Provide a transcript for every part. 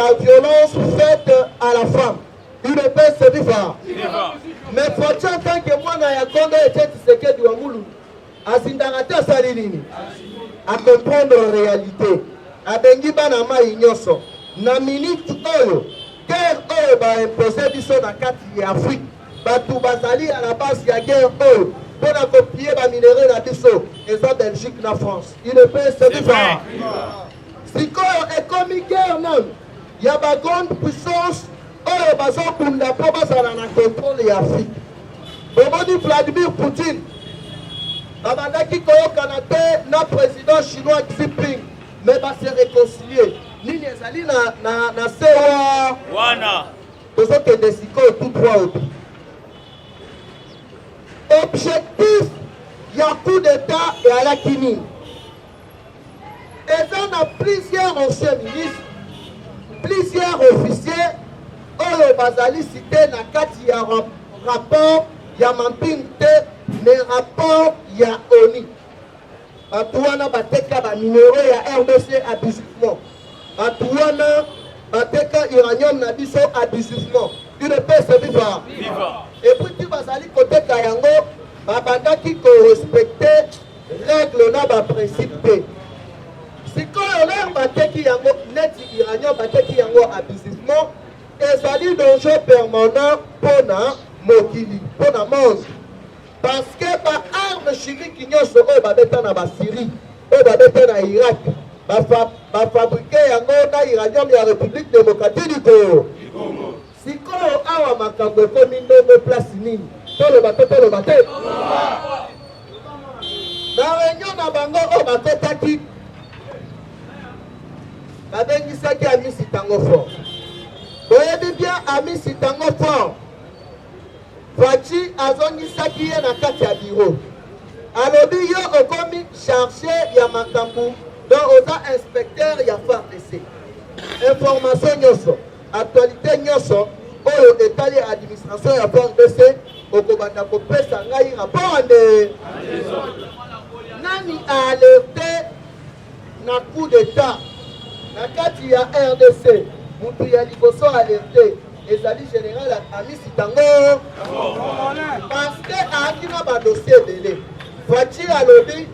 la violence faite à la femme. Une paix c'est vivant. Mais faut en tant que moi na yakondo et Tshisekedi wa Mulu azindangata salini à comprendre la réalité. Abengi bana mai nyoso na minute oyo guerre oyo ba imposer biso na kati ya Afrique. Batu bazali à la base ya guerre oyo pona copier ba minéraux na biso eza Belgique na France. Une paix c'est vivant. Sikoyo ekomi guerre non. Ya ba grande puissance oyo bazokunda mpo bazala na contrôle ya Afrique. Bomoni Vladimir Poutine babandaki koyokana te na président chinois Xi Jinping mais base réconcilier nini ezali na se wana tozokende sikoyo tout droit obi. Objectif ya coup d'état eyalaki nini? Eza na plusieurs anciens ministres, plusieurs officiers oyo bazali cité na kati ya rapport ya mamping te mais rapport ya ONU. Batu wana bateka ba minéraux ya RDC abusivement. Batu wana bateka uranium na biso abusivement. Une paix c'est vivant. Et puis tu bazali koteka yango babandaki ko respecter règle na ba principe te. Sikoyo lelo bateki yango neti uranium bateki yango abusivement. Ezali danger permanent pona mokili, pona monde. Parce que ba arme chimique nyonso oyo babeta na ba Syrie, oyo babeta na Irak, ba fabriqué yango na uranium ya République démocratique du Congo. Sikoyo awa makambo ekomi ndenge place nini? Toloba te. Na réunion na bango oyo bakotaki babengisaki Amisi Tango Fort. Boyebi bien Amisi Tango Fort. Fachi azongisaki ye na kati ya bureau. Alobi yo okomi chargé ya makambo donc oza inspecteur ya FARDC. Information nyonso, actualité nyonso oyo etali administration ya FARDC okobanda kopesa ngai rapport ande. Nani a alerté na coup d'état na kati ya RDC? Mutu ya liboso alerté ezali général Amisi Tango parce que aaki na ba dossier belé. Fachi alobi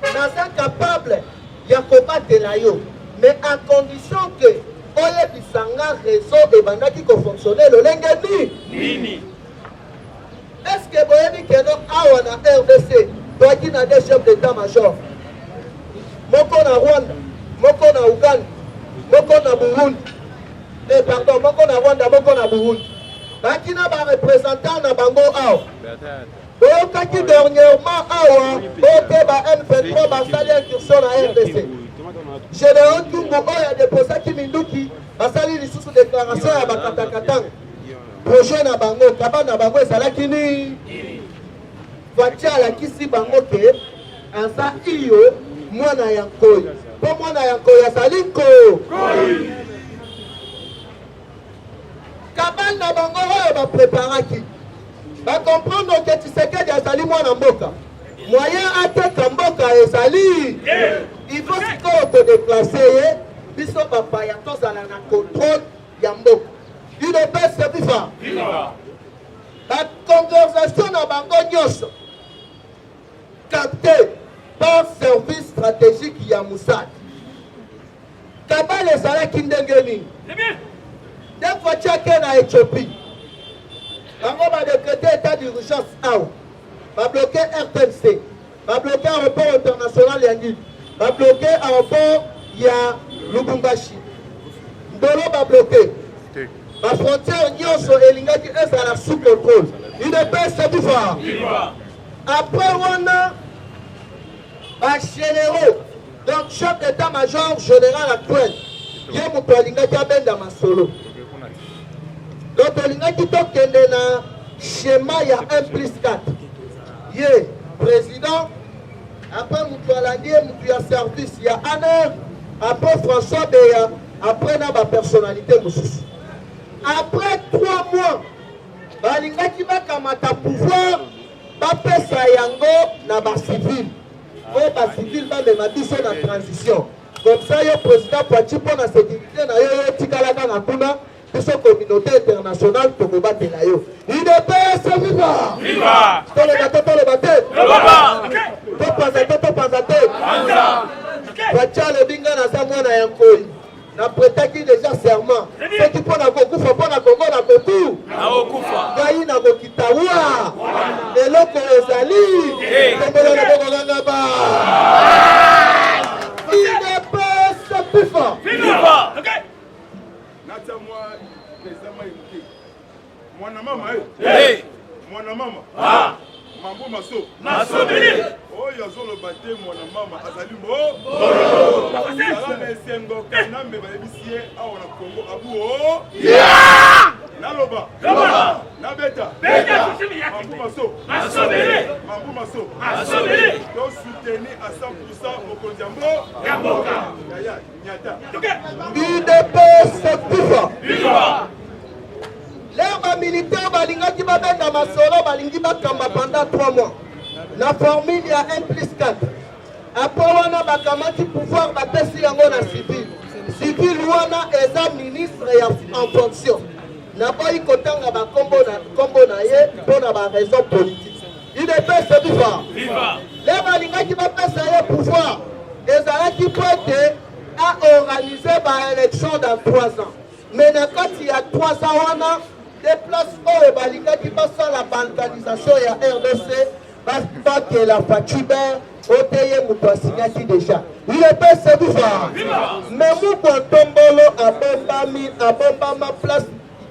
naza capable ya kobatela yo mais à condition que oyebisanga réseau ebandaki kofonctionner lolenge nini. Est-ce que boyebi keno awa na RDC toaki na deux chefs d'état-major, moko na Rwanda, moko na Uganda, moko na Burundi, pardon, moko na Rwanda, moko na Burundi. Baki na ba représentant na bango awa. Boyokaki dernièrement awa, bote ba M23 basali incursion na RDC. Général Tumbo oyo adeposaki minduki basali lisusu déclaration ya bakatakatanga. Projet na bango, kaba na bango ezalaki ni Fatia alakisi bango ke aza iyo mwana ya nkoi. Po mwana ya nkoi azali nkoi. Kabal na bango oyo bapreparaki comprendre que Tshisekedi azali mwana mboka. Moyen ateka mboka ezali. Il faut sikoyo kodéplace ye biso bapaya tozala na contrôle ya mboka. Une paix c'est vivant. La conversation na bango nyonso capté par service stratégique ya Mossad. Kabal ezalaki ndenge nini? Des fois tchake na Éthiopie. Bango ba décréter état d'urgence awa. Ba bloquer RTNC. Ba bloquer aéroport international ya Ngili. Ba bloquer aéroport ya Lubumbashi. Ndolo ba bloquer. La frontière nyonso elingaki ezala sous contrôle. Une paix c'est vivant. Après wana ba généraux, donc chef d'état-major général actuel, ye mutu alingaki abenda masolo. Donc olingaki tokende na schéma ya 1+4. Ye président, après mutu alandi mutu ya service ya Anne, après François Beya, après na ba personnalité mosusu. Après 3 mois, balingaki bakamata pouvoir bapesa yango na ba civil. O ba civil ba mema biso na transition. Comme ça, le président Poitiers pour la sécurité, la communauté internationale pour combattre la yo. Il ne passe viva! Viva! Tout le bateau. Poitiers le binga na Samoa na Yankoi. Na prêtaki déjà serment. Ce qui pour la Kokufa, pour la Congo, la Koku. Na Okufa. Gaï na Kokitawa. Et l'autre Ezali. Comme le Bogangaba. Il ne passe plus fort. Viva! Ok. Nata moi, les amis écoutés. Mon maman, mon maman. Ah. Mambo maso. Maso bili. Oh, yazo le baté mon maman. Azali mo. Sala mesengo kanambe ba ebisie awa na Congo abu o. Yeah! Naloba. Loba. Na beta. Beta. Mambo maso. Maso bili. Mambo maso. Maso bili. Donc soutenir à 100% au Kondiambo. Yaboka. Yaya, nyata. UDPS Viva. Viva. Les militaires balingaki babenda masolo balingi bakamba pendant 3 mois. La formule il y a 1+4. Après on a bakamati pouvoir batesi yango na civil. Civil wana eza ministre en fonction. Na pas y kotanga ba kombo na ye pour na raison politique. Il est pas viva. Viva. Les balingaki bapesa ye pouvoir. Ezalaki pote a organiser ba élection dans 3 ans. Mais quand il y a 3 ans wana des places où balingaki basa la balkanisation ya RDC parce que la Fatube oteye muto asignaki déjà. Il est pas viva. Mais mu kontombolo abombama place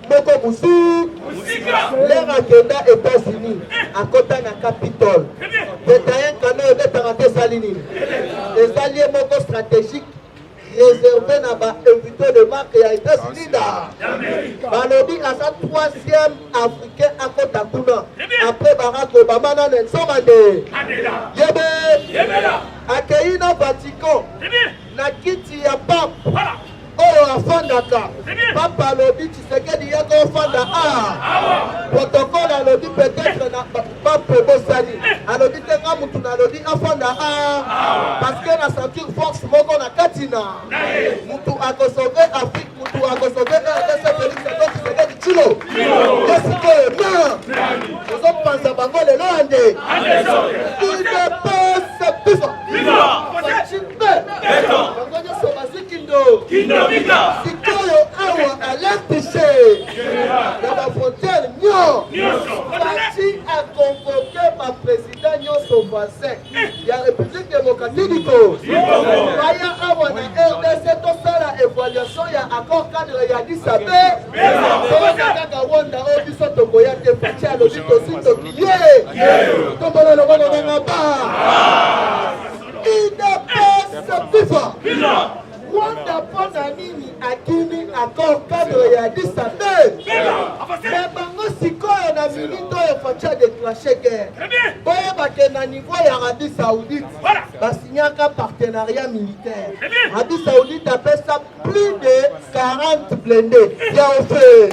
moko musu l'air agenda États-Unis à côté na Capitole. Détaillant quand on est en Saline. Les alliés moko stratégiques réservé na ba invité de marque ya États-Unis da. Balobi à sa 3e africain à Kota Kuna. Après Barack Obama na Nelson Mandela. Yebela. Accueilli dans Vatican. Na kiti ya pape. Oh afandaka. Papa lobi Tshisekedi yako afanda protocole alobi peut-être na pape Bosani. Alobi tenga mutu na lobi afanda parce que na ceinture force moko na katina. Mutu akosove Afrique, mutu akosove RDC Félix Tshisekedi Tshilo. Qu'est-ce que nous sommes pensa bango le lande. Il ne passe plus. Viva! Sikoyo awa alertisé dans la frontière Fati a convoqué ma président Nyonso voisin de la République démocratique du Congo. Vaya awa na RDC to sala évaluation ya accord cadre ya Disabe. Kaka Rwanda obiso tokoya te Fati alobi tosi tokiye. Tombolo lokono nganga ba. Il ne passe plus fort. Rwanda pona nini akini accord cadre ya Disabe. Mais bango sikoyo na minute oyo Facha déclenché guerre. Boye bakena niveau ya Arabie Saoudite. Basignaka partenariat militaire. Arabie Saoudite appelle ça plus de 40 blindés. Ya ofe.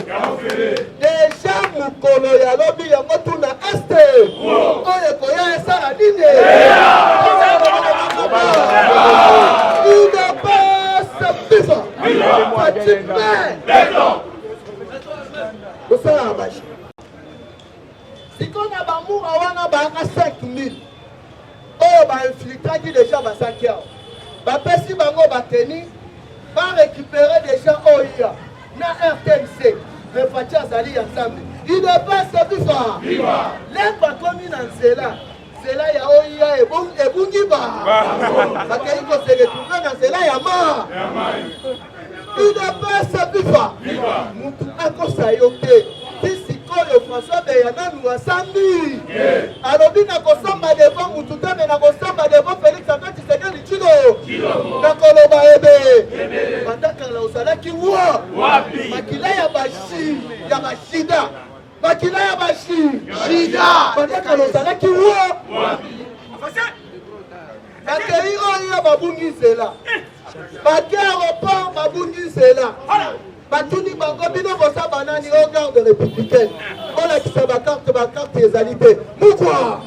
Déjà mukolo ya lobi yango tuna este. Oye koya esala nini. Il ne passe plus fort. Si on a bamour, on a 5 000. Oh, bah infiltré déjà ma 5 heures. Bah si bango bateni, va récupérer déjà OIA. Na RTNC, mais Fatia Zali ensemble. Il ne passe plus fort. L'air pas comme une ancela. C'est là, il y a OIA et Bungiba. Parce qu'il faut se retrouver dans cela, il y a mort. Il ne passe plus fort. Moutou Akosa Yoke. Si le François Beyana nous a samedi. Alors, il n'a pas samba devant Moutou, mais n'a pas samba devant Félix Antoine Tshisekedi Tshilo. Nakoloba Ebe. Pendant que la Osala qui voit. Makila Yabashi. Yabashida. Makila Yabashi. Shida. Pendant que la Osala qui voit. Accueillir Oya Babungi Zela. Baké aéroport Babungi Zela. Batuni Bango Bino Bosa Banani au garde républicaine. On a qui s'est ma carte des alités. Pourquoi?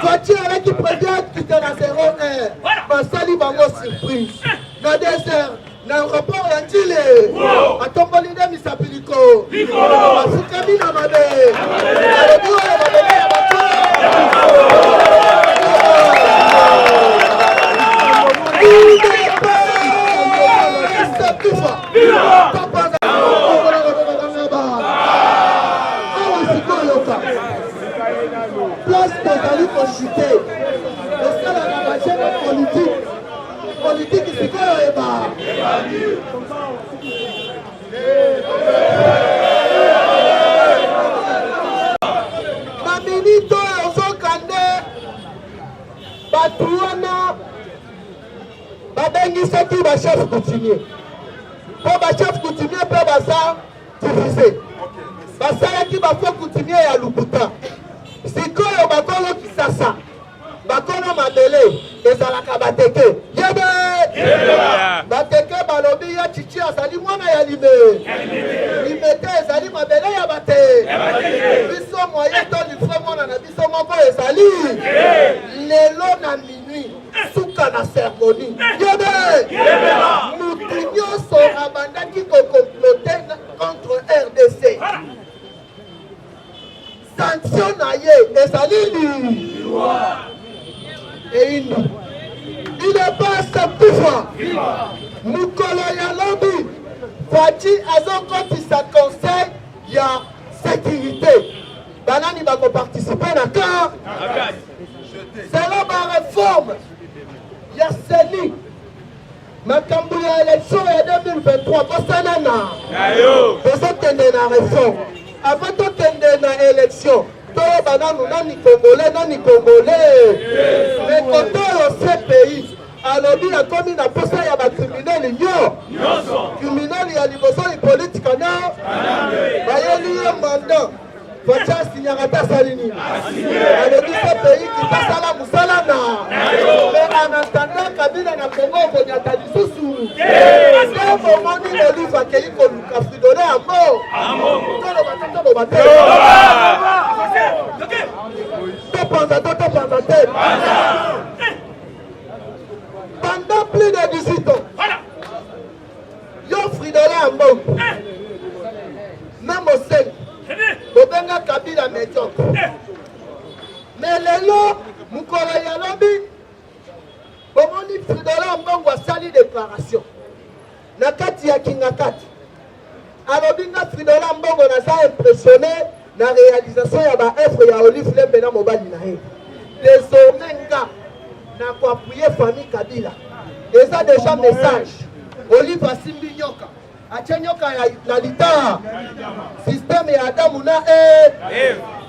Voiture avec qui prévient qui était à 0-1. basali bango surprise na désert na rapport ya njile atomboli nde misapiliko afukami na mabe alobi oyo mabele ya bato place tozali kochute esalaka bachene politike sikoyo eba baminito ozokande bato wana babengisaki bachef coutumier mpo bachef coutumier mpe baza divise basalaki bafo coutumier ya lubuta sikoyo bakolo kisasa bakolo mabele ezalaka bateke yebe bateke balobi ya chichi azali mwana ya lime te ezali mabele ya bate biso moye to livre mwana na biso moko ezali lelo na minuit suka na sermoni yebe mutu nyonso abandaki kokomplote contre RDC sanction na ye ezali eini il est pas sapufa mukolo ya lobi faci azokotisa conseil ya sécurité banani bakoparticipe na ka selo bareforme ya seni makambo ya élection ya 2023 kosanana tozokende na réforme avant tokende na élection toyo bananu nani congolais mais koto oyo CPI alobi akomi na posa ya bakriminele kriminele ya liboso ipolitika na bayeli ye mandat faci asinyaka ta asali nini alobi CPI kitasala mosala na mais en attendant kabila na kongo okonyata lisusu nde momoni olive akei koluka fridole yango toloba te toloba te topanza te pendant plus de 18 ans yo fridole ya mbongo na mosengi bobenga kabila médiocre mais lelo mokolo ya lobi bomoni fridole ya mbongo asali déclaration na kati ya kingakati alobi nga fridole ya mbongo naza impressionné na réalisation ya baœuvre ya Olive Lembe na mobali na ye désormais nga na koapuye famille Kabila eza déjà message Olive asimbi nyoka atie nyoka na lita système ya Adamu na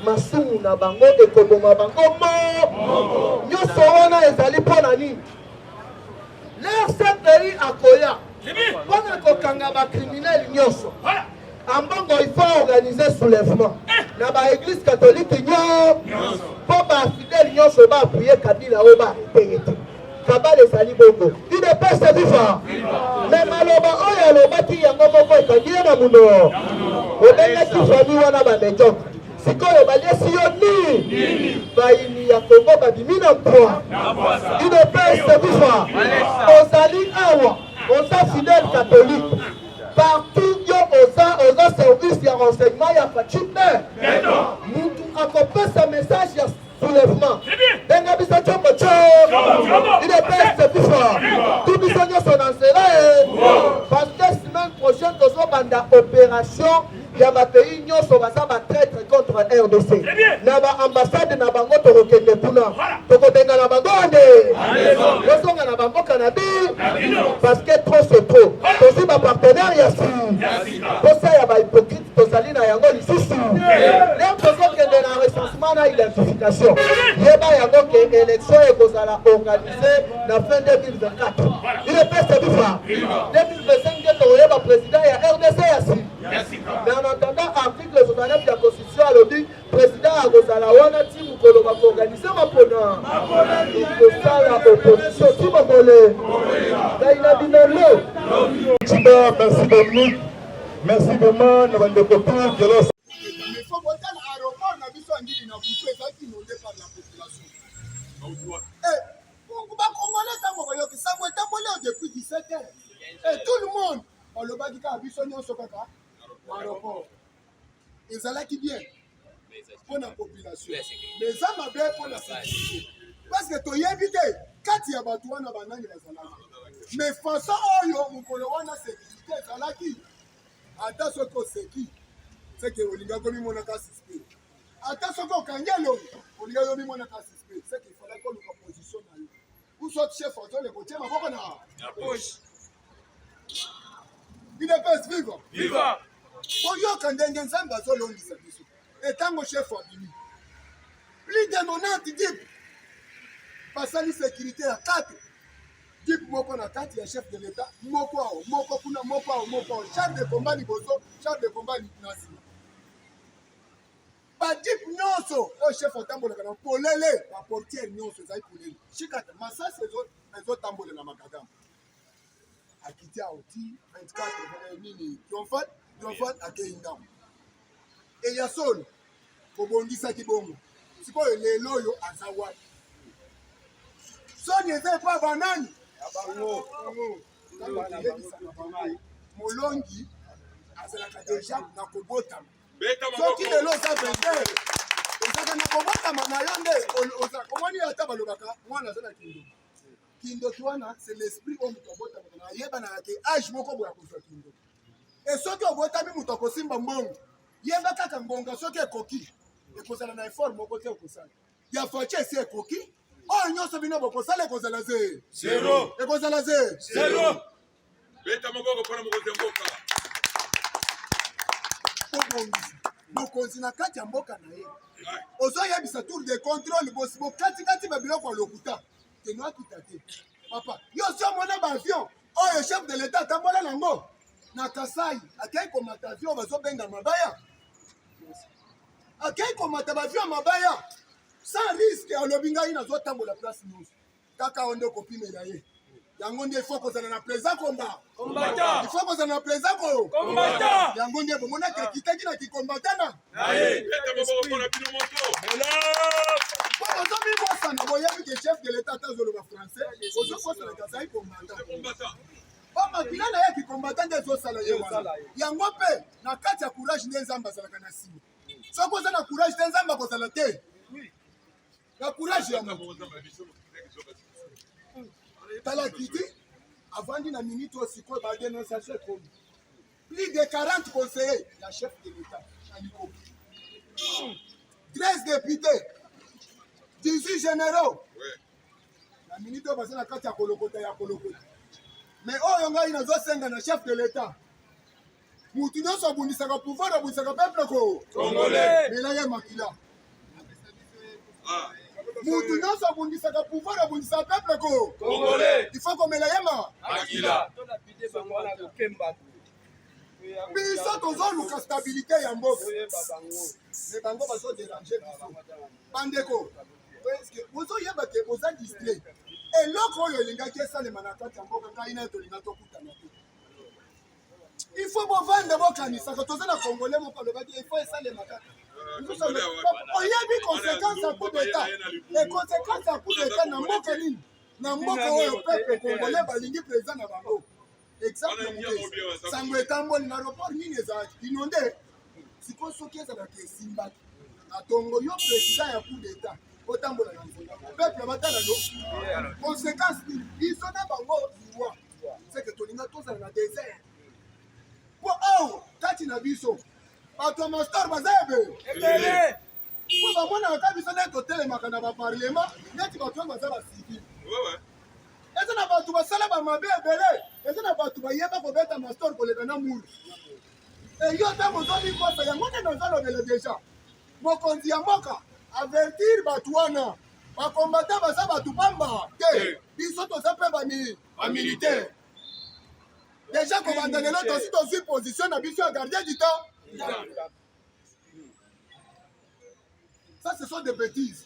masumu na bango ekoboma bango nyonso wana ezali mpo na nini leur CPI akoya mpona kokanga bakriminele nyonso ambongo il faut organiser soulèvement na baéglise catholique nyonso mpo bafidele nyonso baapuye Kabila oyo baarete te kabala ezali bongo idepese viva me maloba oyo alobaki yango moko ekangi ye na muno obengaki fami wana bamédiocre sikoyo baliesi yo nini bayini ya kongo babimi na mpwa idepese viva ozali awa oza fidèle catholique partout yo oza service ya renseignement ya fachite mutu akopesa message ya soulèvement benga biso chombo idepese viva tu biso nyonso na nzela parce que semaine prochaine tozobanda opération ya bapays nyonso baza batraître contre RDC na baambassade na bango tokokende kuna tokobenga na bango ande tozonga na bamboka na parce que trop c'est trop tozi bapartenaire ya posa ya bahypocrite tozali na yango lisusu leo tozokende na recensement na identification yeba yango ke élection ekozala organisée na fin 2024 idepese viva 2025 tokoyeba président ya RDC ya mais en attendant article 69 de la constitution alobi président akozala wana ti mokolo bakoorganize mapona ikosala opposition ti mokole ngai na binelo Chiba, merci Dominique, merci vraiment na bandeko pour kelos. Il faut voter à l'aéroport na biso ngili na butu ezaki inondé par la population. Eh, on va congolais tango kaka biso nyonso kaka aéroport ezalaki bien pour la population mais ça m'a bien pour la sécurité parce que toyebi te kati ya bato wana banani bazalaki mais façon oyo mokolo wana sécurité ezalaki ata soki oseki seke olinga komimonaka suspect ata soki okangi elongi olinga yo mimonaka suspect seke ifalaki oluka position na yo usoti chef azole kotia maboko na poche idepes viva boyoka ndenge nzambe azolongisa biso etango chef abimi plus de 90 dip basali sécurité ya 4 dip moko na kati ya chef de l'état moko ao moko kuna moko ao char de combat liboso char de combat na nsima badip nyonso oyo chef otambolaka na polele baportiere nyonso ezali polele chikata masasi ezotambolela makadama akiti aoti 24 nini triomphal akei ndambo eya solo kobongisaki bongo sikoyo lelo oyo aza wapi soni eza epa banani molongi azalaka deja na kobotama soki lelo oza vainqueur ezaka na kobotama na yo nde omoni ata balobaka mwana aza na kindoki wana c'est l'esprit oyo moto abotamaka na ayebanaka ke age moko boya kozwa kindoki e soki obotami moto akosimba mbongo yeba kaka ngonga soki ekoki ekozala na effort moko te okosala ya faci esi ekoki oyo nyonso bino bokosala ekozala zero ekozala zero beta maboko mpona mokonzi ya mboka obongisi mokonzi na kati ya mboka na ye ozoyebisa tour de contrôle bokatikati babiloko ya lokuta teno akita te papa yo si omona baavion oyo chef de l'état atambola nango na kasai akei komata avion bazobenga mabaya akei komata baavion mabaya sans risque alobi ngai nazotambola place nyonso kaka oyo nde okopimela ye yango nde ifo kozala na plaisant combat ifo kozala na plaisant combat yango nde bomonaka ekitaki na kikombatana ozomibosana boyebi ke chef de l'état azoloba français ozokosalaka azali combatant omakila na ye kikombatant nde ezosala ye wana yango mpe na kati ya courage nde nzambe azalaka na nsima soki oza na courage te nzambe akozala te na courage ya tala kiti avandi na minute oyo sikoyo badénonciation ekomi plus de 40 conseillers ya chef de l'état na likobi 13 députés 18 généraux na minute oyo baza na kati ya kolokota mais oyo ngai nazosenga na chef de l'état mutu nyonso abundisaka pouvoir abundisaka peuple congolais melaye makila mutu nyonso abundisaka pouvoir abundisaka peuple congolais il faut komela ye makila biso tozoluka stabilité ya mboka me bango bazoderange biso bandeko bozoyeba ke boza distrait eloko oyo elingaki esalema na kati ya mboka ngai naye tolinga tokutana te il faut bovande bokanisaka toza na congolais moko alobaki il faut esalema kaka oyebi conséquence ya coup d'état e conséquence ya coup d'état na mboka nini na mboka oyo peuple congolais balingi président na bango exemple mokesi sango etamboli na aéroport nini ezalaki inonde sikoyo soki ezalaka esimbaki na tongo yo président ya coup d'état otambola na nzela peuple batala yo conséquence nini biso na bango liwa seke tolinga tozala na désert po awa kati na biso bato ya mastar baza ebele po bamonaka ka biso nde totelemaka na baparlema neti bato oyo baza basivile eza na bato basala bamabe ebele eza na bato bayeba kobeta mastor koleka na mulu eyo ntango ozolikosa yango nde nazolobela deja mokonzi ya mboka avertir bato wana bakombata baza bato pamba te biso toza mpe bamilitaire deja kobanda lelo tosi tozwi position na biso ya gardien du temps ça ce sont des bêtises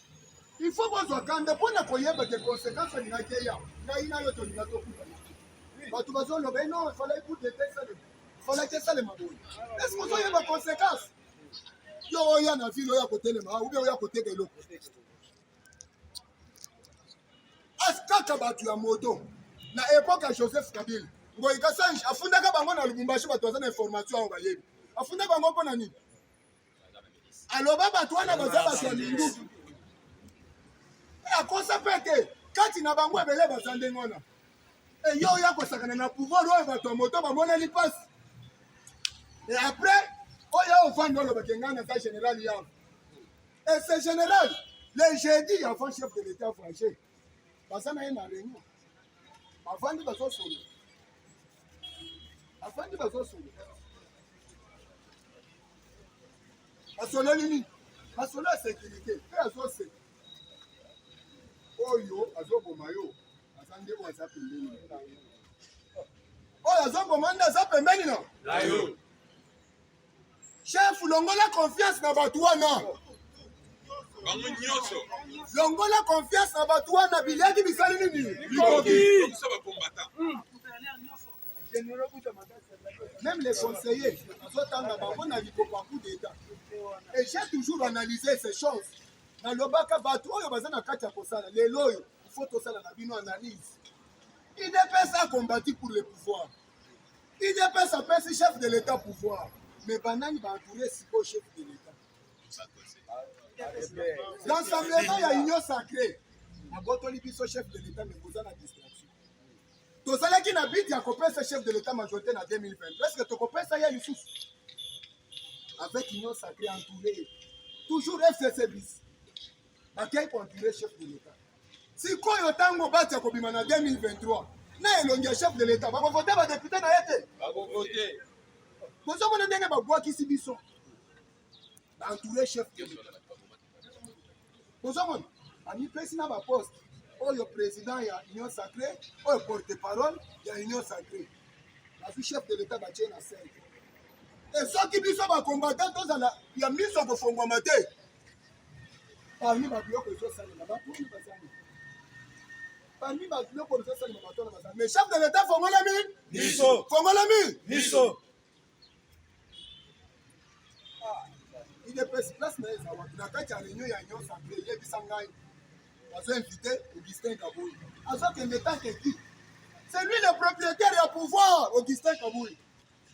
il faut bozwa kanda mpona koyeba ke conséquence olingaki eya ngai na yo tolinga tokuta bato bazoloba eno falaki esalema boye estce ozoyeba conséquence yo oya na ville oya kotelema ube oya koteka eloko kaka bato ya moto na époque ya Joseph Kabila Ngoyi Kasanji afundaka bango na Lubumbashi bato baza na information ayo bayebi. Afunda bango mpona nini? Aloba bato wana baza bato ya minduki. Akosa pete kati na bango ebele baza ndenge wana. Yo ya kosakana na pouvoir oyo bato ya moto bamoneli pasi. Et après, oyo ofandi oloba kengana za général yao. Et ce général, le jeudi avant chef de l'État français. Baza na ye na réunion. Afandi bazo solo. Afandi bazo solo. Basolo nini? Basolo ya sécurité. Pe azo se. Oyo azo bomayo. Asande o aza pembeni. Oyo azo bomanda aza pembeni na. Layo. Chef longola confiance na bato wana. Longola confiance na bato wana bilaki bisali nini? Bikoki. Même les conseillers, et j'ai toujours analysé ces choses. Dans le bac à bateau, il faut tout ça dans analyse. Il n'est pas ça combattu pour le pouvoir. Il n'est pas ça chef de l'État pouvoir. Mais Banani va entourer si beau chef de l'État. L'Assemblement, il y a une union sacrée. Le chef de l'État, mais vous avez la distraction. Tout ça qui n'habite, il y a un chef de l'État majoritaire en 2020. Est-ce que tu comprends ça? Il y a une source. Avec une union sacrée entourée. Toujours FCC bis. À quel point entourer chef de l'État? Si quoi il y a tant de bâtiments comme en 2023, il y a un chef de l'État. Il va voter pour député. Il va voter. Vous avez dit que vous avez dit que vous avez entouré chef de l'État. Vous avez dit que vous avez poste. Le président, il y a union sacrée. Le porte-parole, il y a union sacrée. Le chef de l'État va tirer la scène. Et ceux qui sont combattants, il y a mis sur le fond de maté. Parmi les blocs, ils sont salés. Parmi les blocs, ils sont salés. Mais chef de l'État, faut l'ami. Nisso. Faut l'ami. Nisso. Il est place, mais il a fait une réunion, il y a une union sacrée. Il est invité. Invité Augustin Kaboui. C'est lui le propriétaire du pouvoir, Augustin Kaboui.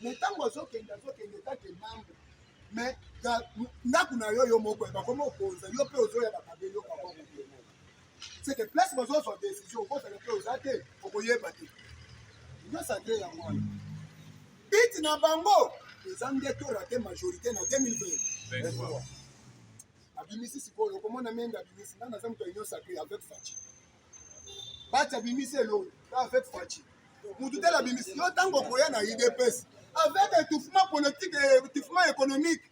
Mais tant que vous êtes membre, mais c'est que place vous avez une décision, vous avez une décision, vous avez une décision. Bit na bango, les Anglais ont été majorité en 2020. Abimisi sikolo comment na menga abimisi na naza mtu union sacrée avec Fachi bati abimisi elo avec Fachi mutu tela abimisi yo tango koya na IDPS avec étouffement politique et étouffement économique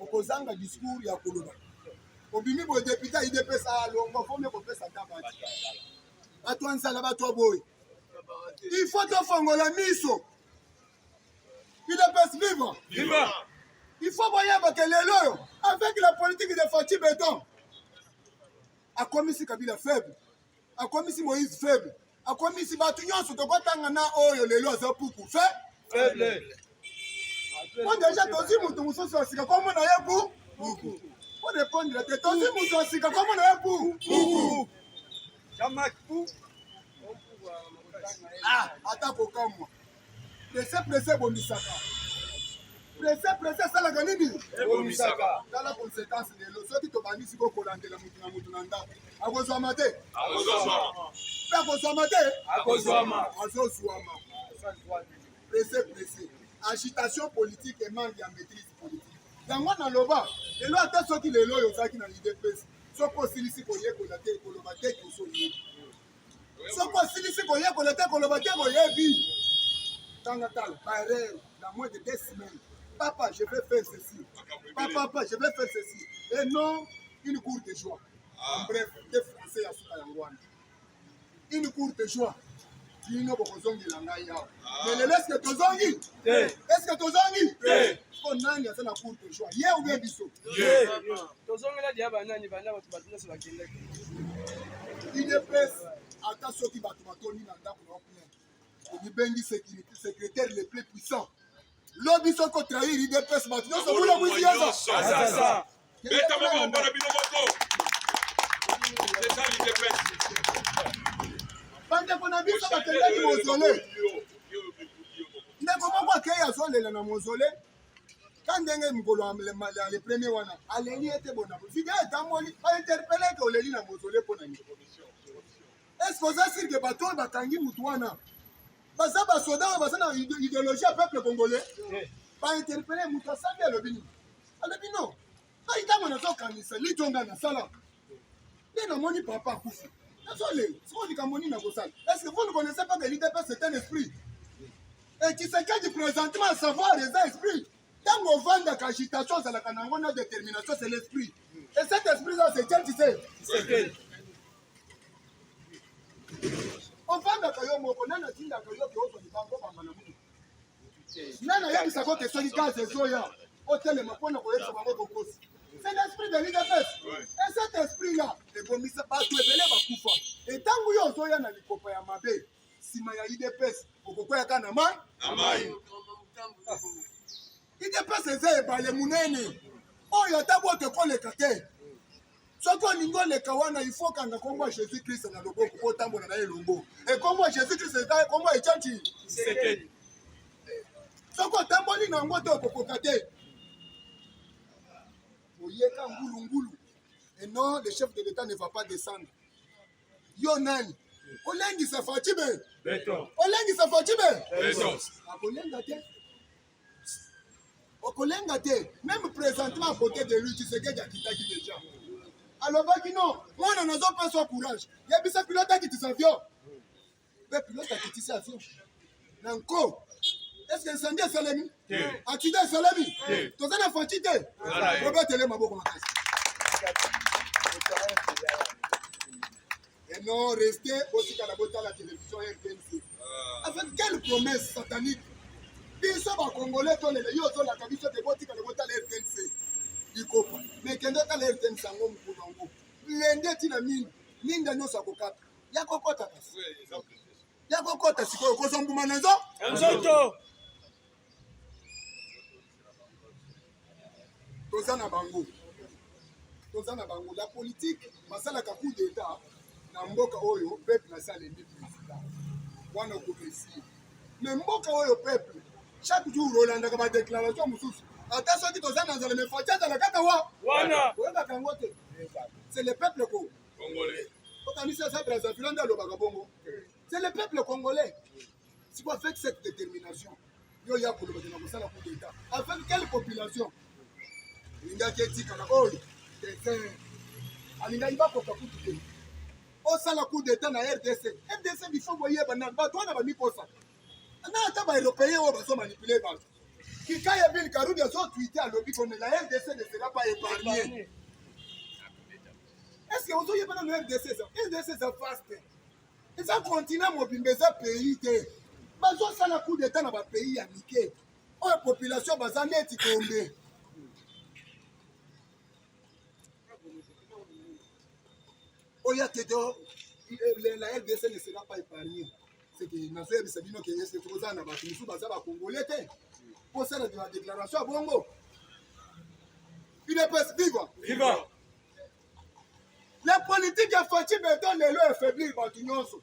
okozanga discours ya koloba obimi bo député IDPS alongo fome ko pesa tabati bato ansala bato boy il faut to fongola miso IDPS viva. Il faut voir que les loyaux, avec la politique de Fatih Béton, a commis si Kabila faible, a commis si Moïse faible, a commis si Batunion sous le Kotangana, oh, les loyaux sont beaucoup faible. On déjà tosi mutu sur sika comme on a beaucoup. On répond de la tête tosi mutu sika comme on a beaucoup. Jamak pou. Ah, attaque au camp moi. Pressé bomisaka. Pressé ça la ganini. Bomisaka. Dans la conséquence de l'eau qui te bandi si beaucoup dans la mutu nanda. Akozwa mate. Pressé. Agitation politique et manque de maîtrise politique. Dans moi dans le bas, et là attends ceux qui les loyaux aux qui dans l'IDPS. Soit possible ici pour y être connecté pour le battre qui sont liés. Soit possible ici pour y être connecté pour le battre pour y être vie. Dans la table, dans moins de 2 semaines. Papa, je vais faire ceci. Papa, je vais faire ceci. Et non, une courte joie. En bref, des Français à Soukayangouane. Une courte joie. Mais est-ce que tu zongi? Est-ce que tu zongi? On a une courte joie. Hier ou bien biso? IDPS, attention qui va te donner dans le Bengi secrétaire le plus puissant. L'objet sont contre l'IDPS maintenant. C'est vous la musique. Ça. C'est ça l'IDPS. Bande qu'on a vu ça va te donner mausolée. comment quoi qu'il y a soit les na mausolée quand ndenge mkolo le premier wana aleli était bon vidéo tamoli a interpellé que oleli na mausolée pour na est-ce que ça c'est que bato batangi mutu wana basa basoda basa na idéologie peuple congolais pas interpellé mutu asabi alobini non pas itango na zo kanisa litonga na sala et non moni papa akufi désolé c'est on dit kamoni na kosala est-ce que vous ne connaissez pas que l'IDPS c'est un esprit et qui se cache présentement à savoir les esprits tant on vend de l'agitation c'est la canangona détermination c'est l'esprit et cet esprit là c'est quel tu sais c'est quel on vend de kayo moko nana tinda kayo ke ozo libango bamba na mutu nana yebisa ko ke soli gaz ezoya hôtel mapona ko yebisa bango kokosi c'est l'esprit de l'IDPS et cet esprit là ebomisa bato ebele bakufa et tango yo ozoya na likopa ya mabe sima ya IDPS okokweyaka na mai IDPS eza ebale munene oyo ata bote koleka te soki olingi oleka wana ifo kanga kombo ya jésus christ na loboko po otambola na ye elongo ekombo ya jésus christ eza kombo ya echanti soki otamboli na yango te okokoka te oyeka ngulungulu et non le chef de l'état ne va pas descendre yo nani olengisa Fachibe olengisa Fachibe akolenga te okolenga te même présentement à côté de lui tu sais que akitaki déjà alobaki non mwana nazopesa courage yebisa pilote akitisa avion mpe pilote akitisi avion na nko est-ce que incendie esalemi accident esalemi toza na faci te obetele maboko makasi et non rester aussi à la beauté à la télévision RTNC. Avec quelle promesse satanique? Biso ba Congolais to lele yo to la kabiso de beauté à la beauté à la RTNC. Ikopa. Mais kendo ta la RTNC ngo mpudango. Lende tina mine nyo sa kokata. Ya kokota kasi. Ya kokota siko ko sombuma nazo? Nzoto. Tozana bango. La politique, masala ka coup d'état. Na mboka oyo peuple na sala ndi président wana okopesi mais mboka oyo peuple chaque jour olanda ka ba déclaration mususu ata soki toza na nzala me fatiata la kata wana oyeba kango te c'est le peuple congolais okanisa sa Brazzaville nda lobaka bongo c'est le peuple congolais si quoi avec cette détermination yo ya koloba na kosala coup d'état avec quelle population linga ketika na oyo alinga iba koka kutu au sein la coup d'état na RDC il faut voyer bana bato na ba miposa na ata ba européen o ba so manipuler ba qui quand ya bin karudi so tweeter à lobby qu'on la RDC ne sera pas épargnée est-ce que vous yeba na RDC ça vaste et ça continue mobimbeza pays te bazo ça la coup d'état na ba pays ya mike o population bazaneti kombe Oya Tedo, la RDC ne sera pas épargnée. C'est que nous avons dit que est-ce que tout ça n'a pas fini sous base à Congolais. Pour ça, la déclaration à Bongo. Il est pas vivant. La politique a fait béton les lois affaiblir Batunyonso.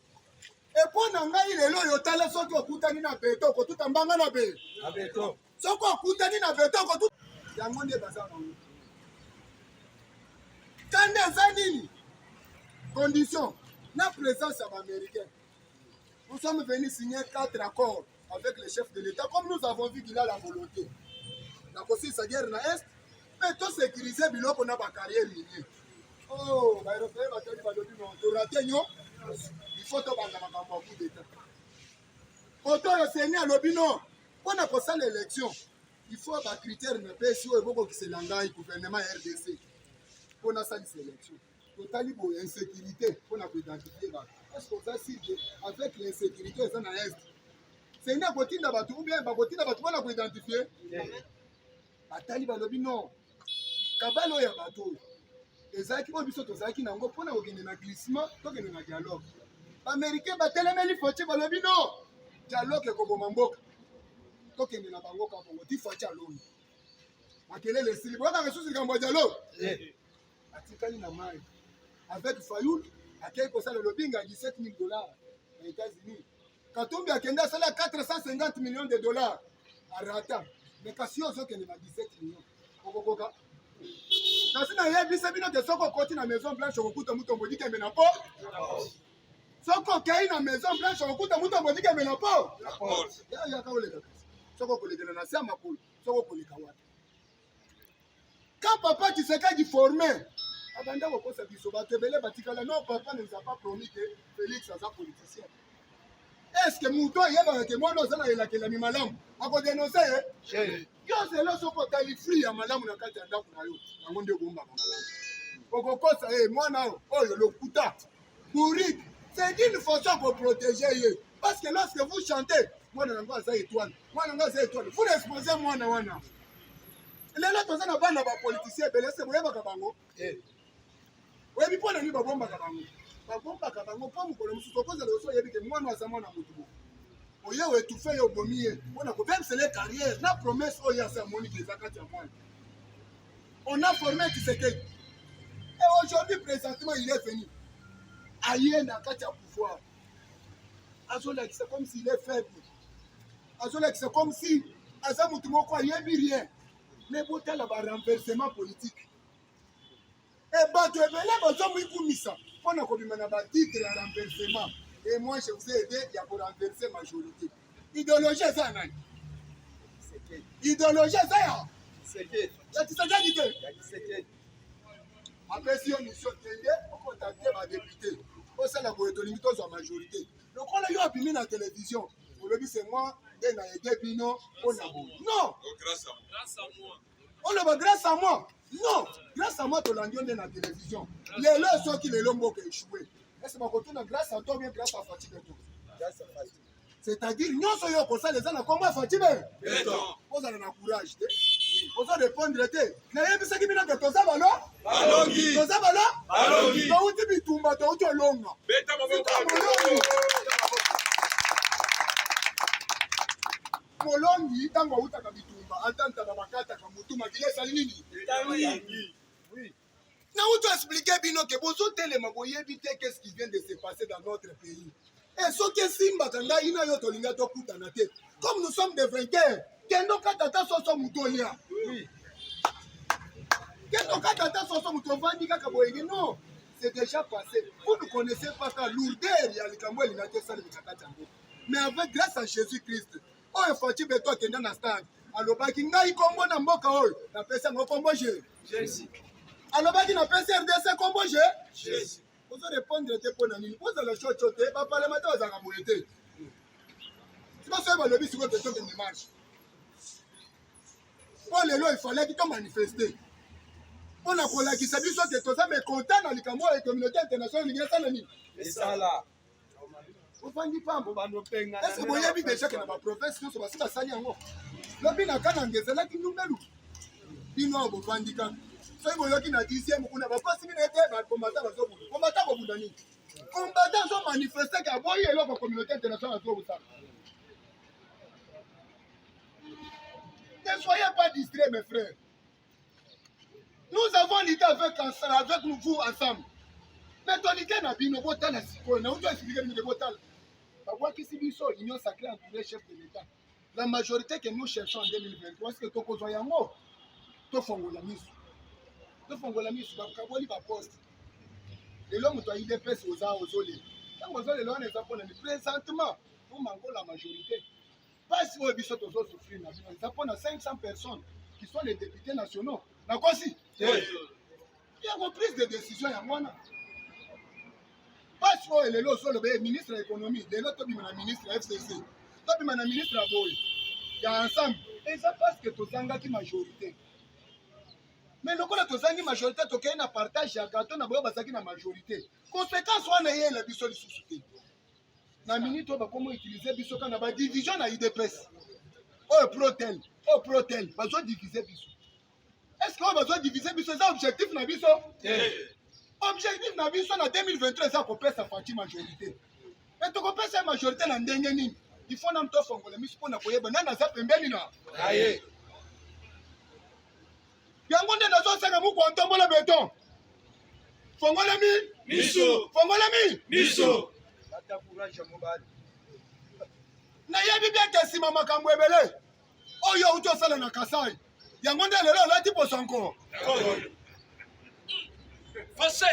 Et pour Nangaï, les lois yotala sont au Koutani na béton, tout en banga na béton. Sont au Koutani na béton, tout. Yangonde Bazar. Quand des années. Condition, la présence américaine. Nous sommes venus signer 4 accords avec les chefs de l'État, comme nous avons vu qu'il a la volonté. La Russie, c'est guerre dans l'Est, mais tout sécuriser, qu'on a ma carrière minière. Oh, il faut te battre dans coup d'État. Autant enseigner à l'Obino, on a passé l'élection. Il faut avoir des critères, mais pas si on veut que c'est l'engagement gouvernement RDC. On a ça l'élection. Totali pour insécurité pour identifier est-ce que ça si avec l'insécurité ça na est c'est une botinda batu ou bien botinda batu pour identifier batali balobi non kabalo ya batu ezaki bo biso tozaki nango pona kokende na glissement tokende na dialogue américain batelemeli foche balobi non dialogue ekoboma mboka tokende na bango ka bongo ti foche aloni makelele esili boka resusi likambo ya dialogue atikali na mai avec Fayoul, à quelque chose le lobbying à $17 000 aux États-Unis. Quand on a 450 millions de dollars, arata mais kasi ozokende na 17 millions okokoka nasi nayebisa bino ke soko okoti na maison blanche okokuta mutu ombodiki eme na po soko okei na maison blanche okokuta mutu ombodiki eme na po yaka oleka kasi soko okolekela na se ya makolo soko okoleka wapi quand papa Tshisekedi formé abanda kokosa biso bato ebele batikala non papa ne nous a pas promis que Félix aza politicien est-ce que mutu ayebaka ke mwana oza na elakelami malamu akodenonse ye yo zelo soko otali free ya malamu na kati ya ndako na yo yango nde okombaka malamu okokosa mwana oyo lokuta bourrique c'est d'une façon koprotéger ye parce que lorsque vous chantez mwana nango aza étoile mwana nango aza étoile vous l'exposez mwana wana lelo toza na bana bapoliticien ebele se boyebaka bango oyebi mpo na nini babombaka bango mpo mokolo mosusu okozela oso oyebi ke mwana aza mwana motu bo oye oetufe ye obomi ye mpona kobebisele carrière na promesse oyo asa monike eza kati ya mwana on a formé Tshisekedi et aujourd'hui présentement il est venu aye na kati ya pouvoir azolakisa comme s'il est faible azolakisa comme si aza motu moko ayebi rien mais botala barenversement politique et bato ebele bazomwikumisa mpona kobima na batitre ya renversement et moi je vous ai aidé ya korenverse majorité idéologie eza ya nani idéologie eza ya Tshisekedi te apesi yo mission kende okontakte badepute osala boye tolingi tozwa majorité lokola yo abimi na télévision olobi c'est moi nde na ede bino mpona boye non oloba grâce à moi non grâce à moi tolandi yo nde na télévision lelo soki lelo mboka échoué ese bakotuna grâce à toi bien grâce à Fatima to c'est-à-dire nyonso yo okosala eza na kombo ya Fatima ozala na courage te ozo répondre te nayebisaki bino ke toza balongi touti bitumba touti olonga molongi ntango autaka bitumba atantaka bakataka motu makili esali nini nauti explike bino ke bozotelema boyebi te qu'est-ce qui vient de se passer dans notre pays e soki esimbaka ngai na yo tolinga tokutana te comme nous sommes des vainqueurs kendo katata soso motu olia kendo katata soso motu ovandi kaka boyenge non c'est déjà passé vous ne connaissez pas ka lourdeur ya likambo elinga tosalemika kati yango mais avec grâce à Jésus-Christ oyo fati beto akenda na stade alobaki ngai kombo na mboka oyo napesi yango kombo Jésus alobaki napesi RDC kombo Jésus ozo répondre te mpo na nini ozala chocho te baparlementaire bazalaka boye te sikoso oyo balobi sikoyo te tokende marche mpo lelo efalaki tomanifeste mpona kolakisa biso te toza mécontent na likambo oyo communauté internationale elingi esala nini esala ofandi pambo ese boyebi deja ke na baprovince nyonso basi basali yango lobi na kananga ezalaki ndumelu bino oyo bofandi kaka soki boyoki na 10e kuna bakosi bino ete bakombata bazobunda kombata kobunda nini kombata azomanifeste ke aboyi eloko communauté internationale azobusala ne soyez pas distrait mes frères nous avons l'idée avec vous ensemble mais tolike na bino botala sikoyo na uto expliquer bino botala babwakisi biso union sacrée entre les chefs de l'État la majorité que nous cherchons en 2023 est-ce que tokozwa yango tofongola miso bakaboli baposte lelo moto ayi depese oza ozolela ntango ozolela wana eza mpona ni présentement tomango la majorité pasi oyo biso tozosouffrir na bino eza mpona 500 personnes qui sont les députés nationaux nakosi yango prise de décision ya mwana pasi oyo lelo ozoloba ye ministre ya économie lelo tobima na ministre ya FCC tobima na ministre ya boye ya ensemble eza parce que tozangaki majorité mais lokola tozangi majorité tokei na partage ya gato na boyo bazalaki na majorité conséquence wana eyela biso lisusu te na minute oyo bakoma utilize biso kaka na badivision na UDPS oyo protel bazodivise biso est ce que oyo bazodivise biso eza objectif na biso objectif na biso na 2023 eza kopesa fati majorité me tokopesa majorité na ndenge nini il faut na tofongola miso mpona koyeba nani aza pembeni na aye yango nde nazosaka mukwa ntombola beton fongolami miso ata courage mobali nayebi bien ke nsima makambo ebele oyo uti osala na Kasai yango nde lelo olati poso encore Você!